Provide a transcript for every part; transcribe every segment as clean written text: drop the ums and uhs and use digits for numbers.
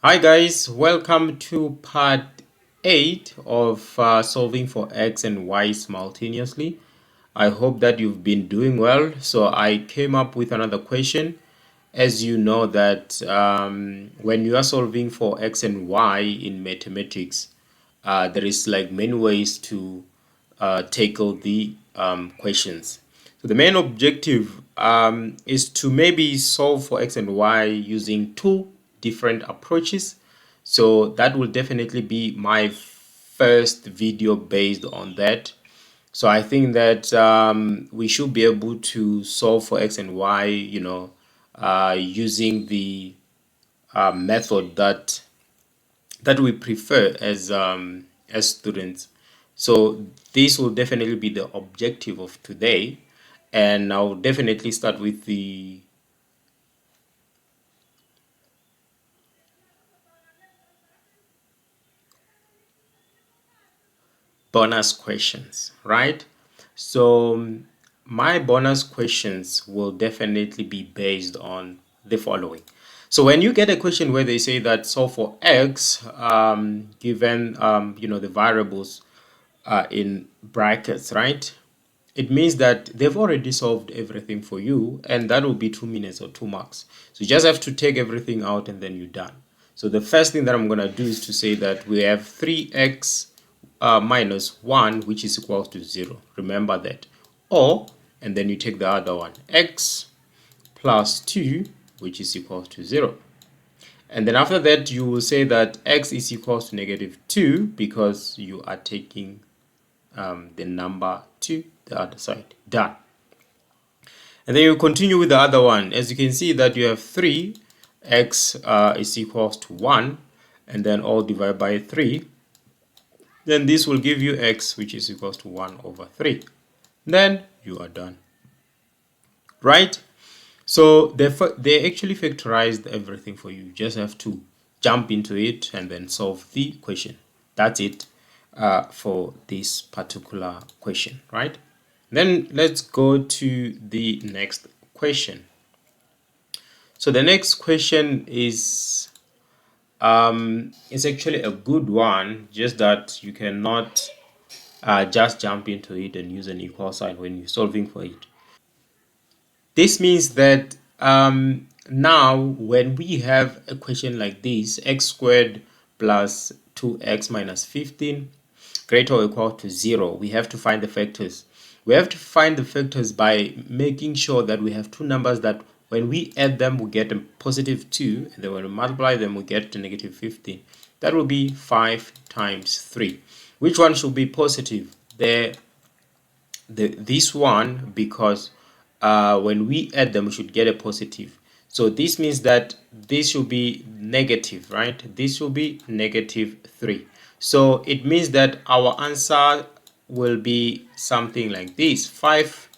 Hi guys, welcome to part 8 of solving for x and y simultaneously. I hope that you've been doing well. So I came up with another question. As you know that when you are solving for x and y in mathematics, there is like many ways to tackle the questions. So the main objective is to maybe solve for x and y using two different approaches. So that will definitely be my first video based on that. So I think that we should be able to solve for x and y, using the method that we prefer as students. So this will definitely be the objective of today, and I'll definitely start with the bonus questions, right? So my bonus questions will definitely be based on the following. So when you get a question where they say that solve for x, given the variables in brackets, right? It means that they've already solved everything for you, and that will be 2 minutes or 2 marks. So you just have to take everything out and then you're done. So the first thing that I'm going to do is to say that we have 3x minus 1, which is equal to 0. Remember that. Or, and then you take the other one, x plus 2, which is equal to 0. And then after that, you will say that x is equal to negative 2 because you are taking the number to the other side. Done. And then you continue with the other one. As you can see that you have 3, x is equals to 1, and then all divided by 3. Then this will give you x, which is equals to 1 over 3. Then you are done. Right? So they actually factorized everything for you. You just have to jump into it and then solve the question. That's it for this particular question, right? Then let's go to the next question. So the next question is it's actually a good one, just that you cannot just jump into it and use an equal sign when you're solving for it. This means that now when we have a question like this, x squared plus 2x minus 15 greater or equal to 0, we have to find the factors. We have to find the factors by making sure that we have two numbers that when we add them, we get a positive 2, and then when we multiply them, we get a negative 15. That will be 5 times 3. Which one should be positive? This one, because when we add them we should get a positive. So this means that this should be negative, right? This will be negative 3. So it means that our answer will be something like this: 5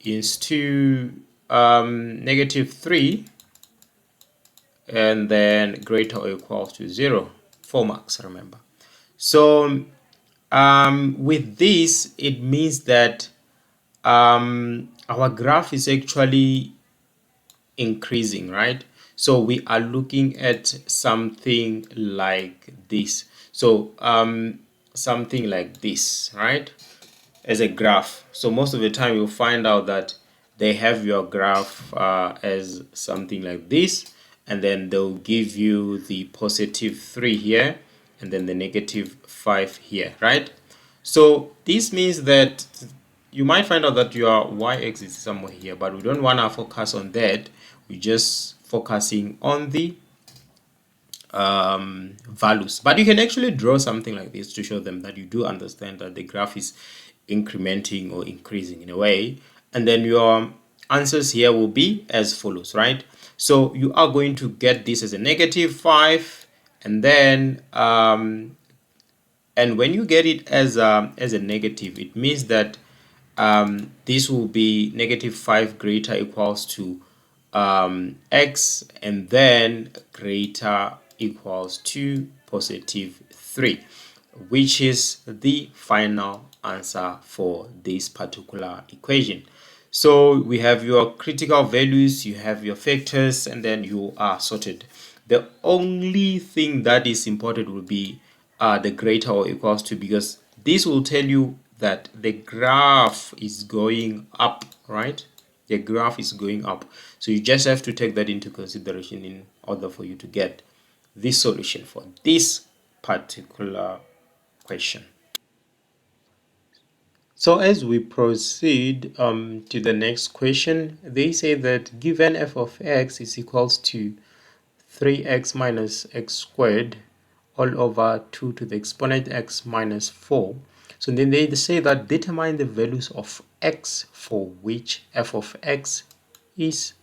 is to negative 3, and then greater or equal to 0. 4 marks, remember. So with this, it means that our graph is actually increasing, right? So we are looking at something like this. So something like this, right, as a graph. So most of the time you'll find out that they have your graph as something like this, and then they'll give you the positive 3 here and then the negative 5 here, right? So this means that you might find out that your y-axis is somewhere here, but we don't want to focus on that. We're just focusing on the values. But you can actually draw something like this to show them that you do understand that the graph is incrementing or increasing in a way. And then your answers here will be as follows, right? So you are going to get this as a negative 5, and then and when you get it as a negative, it means that this will be negative 5 greater equals to x, and then greater equals to positive 3, which is the final answer for this particular equation. So we have your critical values, you have your factors, and then you are sorted. The only thing that is important will be the greater or equals to, because this will tell you that the graph is going up, right? The graph is going up. So you just have to take that into consideration in order for you to get this solution for this particular question. So as we proceed to the next question, they say that given f of x is equals to 3x minus x squared all over 2 to the exponent x minus 4. So then they say that determine the values of x for which f of x is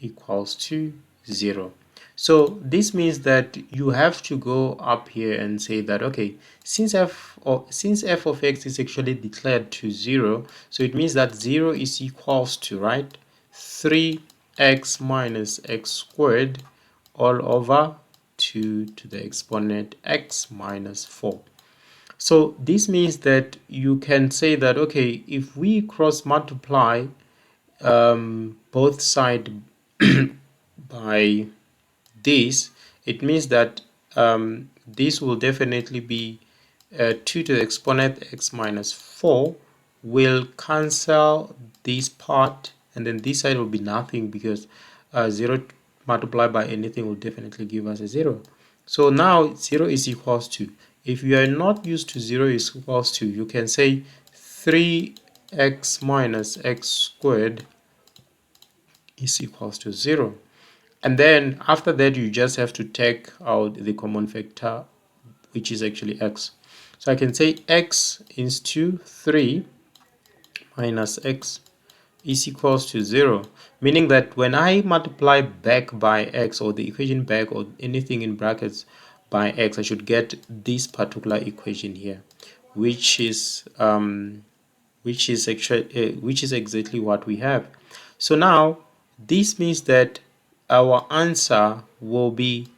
equals to 0. So this means that you have to go up here and say that, okay, since f of x is actually declared to 0, so it means that 0 is equals to, right, 3x minus x squared all over 2 to the exponent x minus 4. So this means that you can say that, okay, if we cross multiply both sides by this, it means that this will definitely be 2 to the exponent x minus 4 will cancel this part, and then this side will be nothing because 0 multiplied by anything will definitely give us a 0. So now 0 is equals to, if you are not used to 0 is equals to, you can say 3x minus x squared is equals to 0. And then after that, you just have to take out the common factor, which is actually x. So I can say x into 3 minus x is equals to 0, meaning that when I multiply back by x, or the equation back, or anything in brackets by x, I should get this particular equation here, which is actually which is exactly what we have. So now this means that our answer will be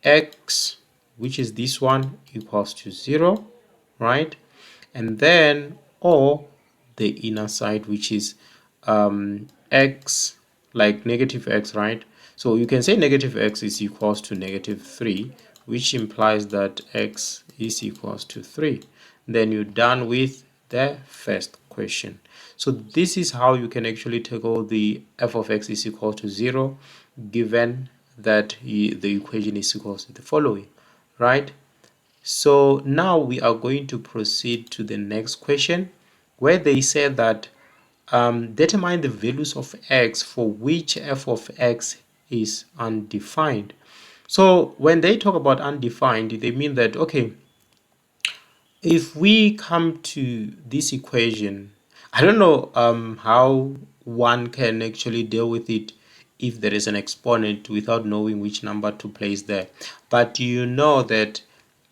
x, which is this one, equals to 0, right? And then, or the inner side, which is x, like negative x, right? So you can say negative x is equals to negative 3, which implies that x is equals to 3. Then you're done with the first question. So this is how you can actually tackle the f of x is equal to 0, given that the equation is equal to the following, right? So now we are going to proceed to the next question, where they say that determine the values of x for which f of x is undefined. So when they talk about undefined, they mean that, okay, if we come to this equation, I don't know how one can actually deal with it if there is an exponent without knowing which number to place there. But you know that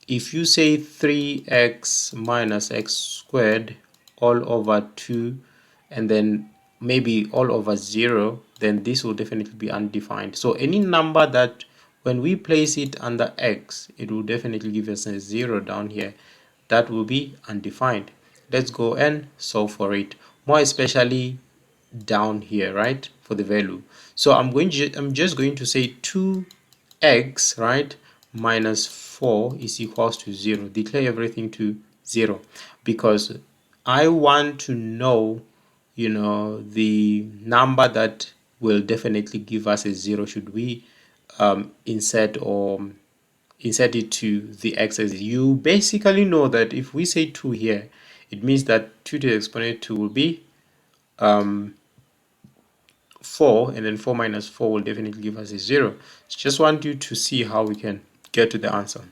if you say 3x minus x squared all over 2 and then maybe all over 0, then this will definitely be undefined. So any number that when we place it under x, it will definitely give us a 0 down here. That will be undefined. Let's go and solve for it, more especially down here, right, for the value. So I'm just going to say 2x, right, minus 4 is equals to 0. Declare everything to 0 because I want to know, the number that will definitely give us a 0 should we insert it to the x-axis. You basically know that if we say 2 here, it means that 2 to the exponent 2 will be 4, and then 4 minus 4 will definitely give us a 0. Just want you to see how we can get to the answer.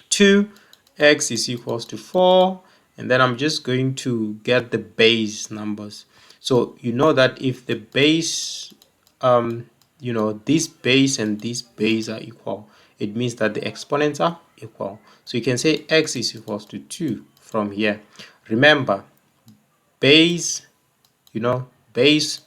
2x is equals to 4, and then I'm just going to get the base numbers. So you know that if the base, this base and this base are equal, it means that the exponents are equal. So you can say x is equals to 2 from here. Remember, base, base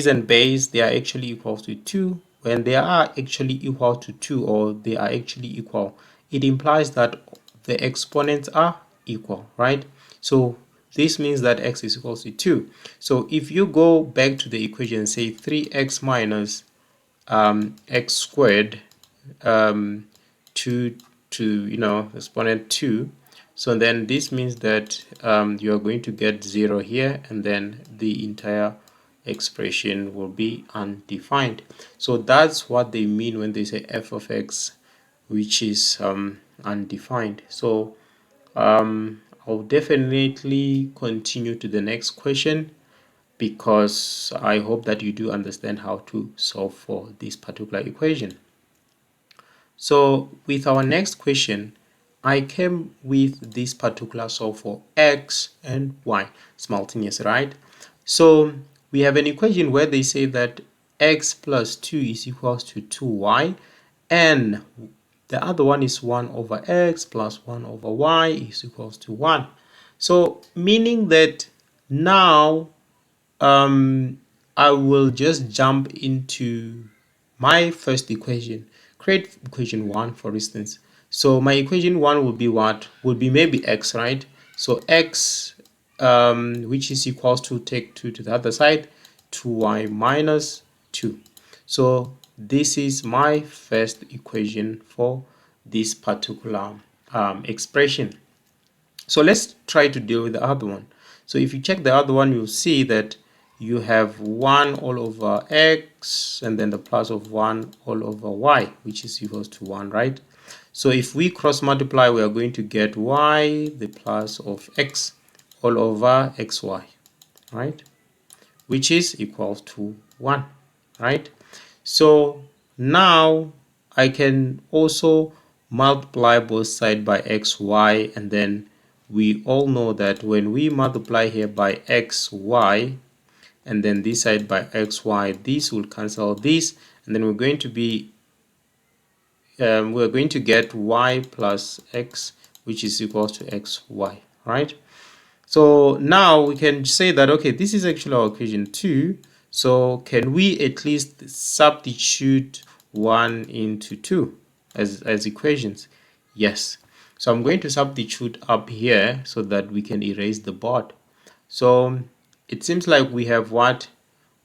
and base, they are actually equal to 2. When they are actually equal to 2, or they are actually equal, it implies that the exponents are equal, right? So this means that x is equal to 2. So if you go back to the equation, say 3x minus x squared, um, 2 to, exponent 2. So then this means that you are going to get 0 here, and then the entire expression will be undefined. So that's what they mean when they say f of x, which is undefined. So I'll definitely continue to the next question, because I hope that you do understand how to solve for this particular equation. So with our next question, I came with this particular solve for x and y simultaneous, right? So we have an equation where they say that x plus 2 is equals to 2y, and the other one is 1 over x plus 1 over y is equals to 1. So meaning that now I will just jump into my first equation, create equation 1 for instance. So my equation 1 will be what? Will be maybe x, right? So x, which is equals to, take 2 to the other side, 2y minus 2. So this is my first equation for this particular expression. So let's try to deal with the other one. So if you check the other one, you'll see that you have 1 all over x and then the plus of 1 all over y, which is equals to 1, right? So if we cross multiply, we are going to get y, the plus of x all over xy, right? Which is equals to 1, right? So now I can also multiply both sides by xy, and then we all know that when we multiply here by xy and then this side by xy, this will cancel this, and then we're going to get y plus x, which is equals to xy, right? So now we can say that, okay, this is actually our equation 2. So can we at least substitute 1 into 2 as equations? Yes. So I'm going to substitute up here so that we can erase the board. So it seems like we have what?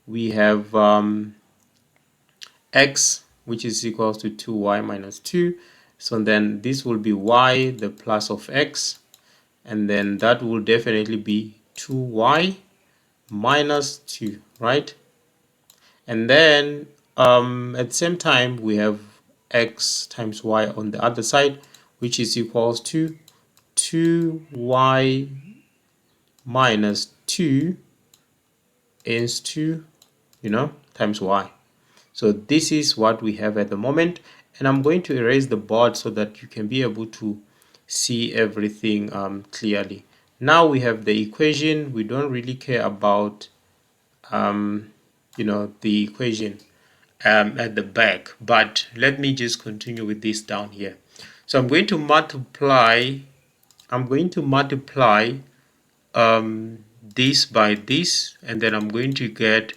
We have x, which is equals to 2y minus 2. So then this will be y, the plus of x, and then that will definitely be 2y minus 2, right? And then at the same time we have x times y on the other side, which is equals to 2y minus 2 is 2, times y. So this is what we have at the moment, and I'm going to erase the board so that you can be able to see everything clearly. Now we have the equation. We don't really care about the equation at the back, but let me just continue with this down here. So I'm going to multiply this by this, and then I'm going to get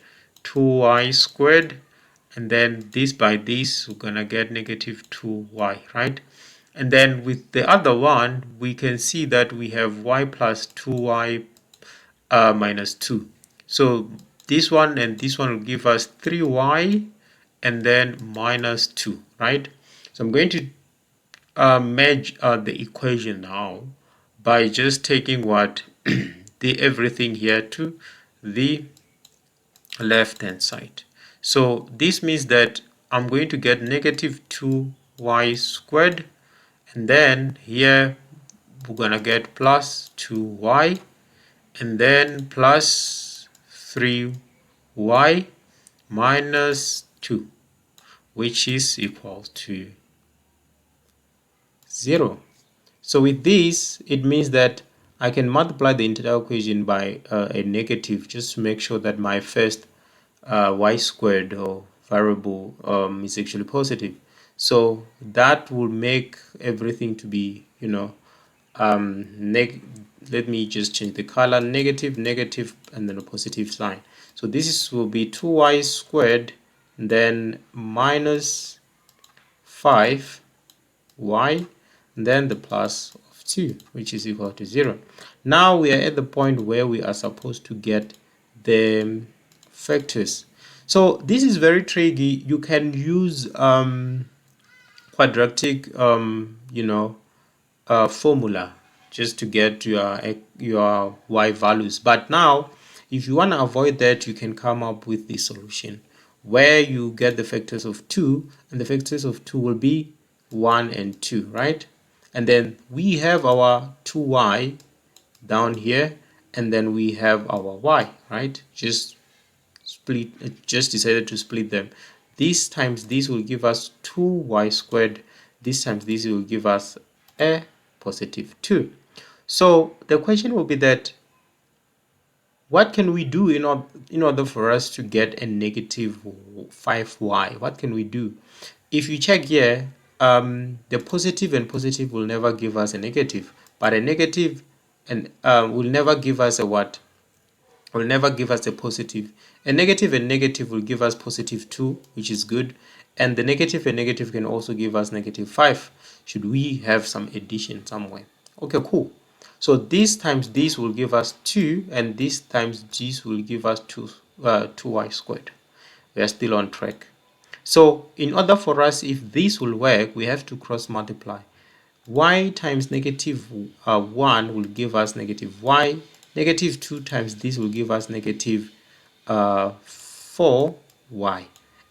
2y squared, and then this by this, we're gonna get negative 2y, right? And then with the other one, we can see that we have y plus 2y minus 2. So this one and this one will give us 3y and then minus 2, right? So I'm going to merge the equation now by just taking what the everything here to the left hand side. So this means that I'm going to get negative 2y squared, and then here we're gonna get plus 2y, and then plus 3y minus 2, which is equal to 0. So with this, it means that I can multiply the entire equation by a negative, just to make sure that my first y squared or variable is actually positive. So that will make everything to be, let me just change the color, negative, negative, and then a positive sign. So will be 2y squared, then minus 5y, and then the plus of 2, which is equal to 0. Now we are at the point where we are supposed to get the factors. So this is very tricky. You can use quadratic formula just to get your y values. But now if you want to avoid that, you can come up with the solution where you get the factors of 2, and the factors of 2 will be 1 and 2, right? And then we have our 2y down here, and then we have our y, right? Just decided to split them. This times this will give us 2y squared. This times this will give us a positive 2. So the question will be that what can we do in order for us to get a negative 5y? What can we do? If you check here, the positive and positive will never give us a negative, but a negative and will never give us a what? Will never give us a positive. A negative and negative will give us positive 2, which is good. And the negative and negative can also give us negative 5, should we have some addition somewhere. Okay, cool. So this times this will give us 2, and this times this will give us 2y squared. We are still on track. So in order for us, if this will work, we have to cross multiply. Y times negative 1 will give us negative y. Negative 2 times this will give us negative 4y.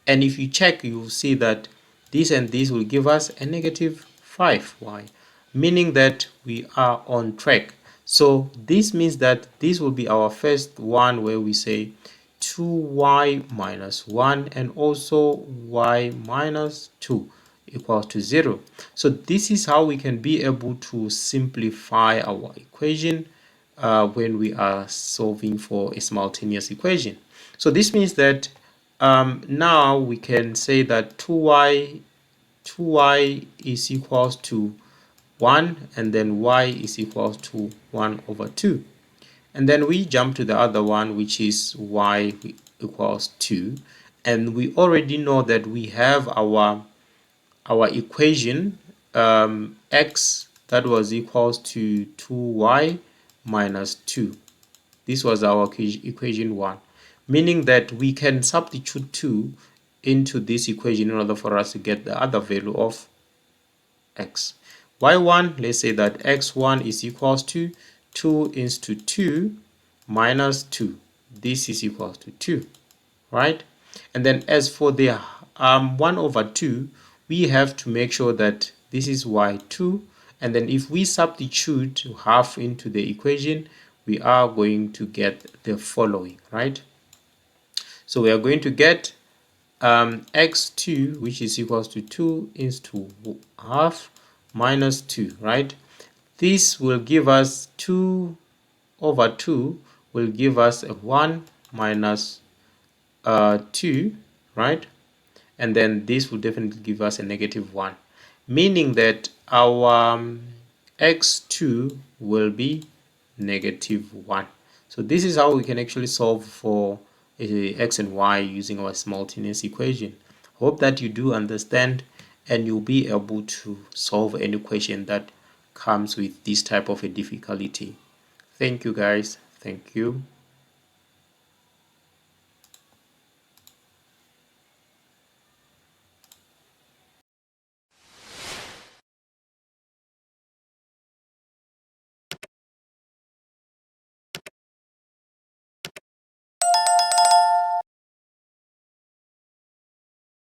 And if you check, you will see that this and this will give us a negative 5y, meaning that we are on track. So this means that this will be our first one where we say 2y minus 1 and also y minus 2 equals to 0. So this is how we can be able to simplify our equation when we are solving for a simultaneous equation. So this means that now we can say that 2y is equals to 1, and then y is equals to 1 over 2. And then we jump to the other one, which is y equals 2. And we already know that we have our equation x that was equals to 2y minus 2. This was our equation 1, meaning that we can substitute 2 into this equation in order for us to get the other value of x. y1, let's say that x1 is equals to 2 into 2 minus 2. This is equals to 2, right? And then as for the 1 over 2, we have to make sure that this is y2, and then if we substitute half into the equation, we are going to get the following, right? So we are going to get x2, which is equals to 2 into half minus 2, right? This will give us 2 over 2 will give us a 1 minus 2, right? And then this will definitely give us a negative 1, meaning that our x2 will be negative 1. So this is how we can actually solve for x and y using our simultaneous equation. Hope that you do understand and you'll be able to solve any question that comes with this type of a difficulty. Thank you guys. Thank you.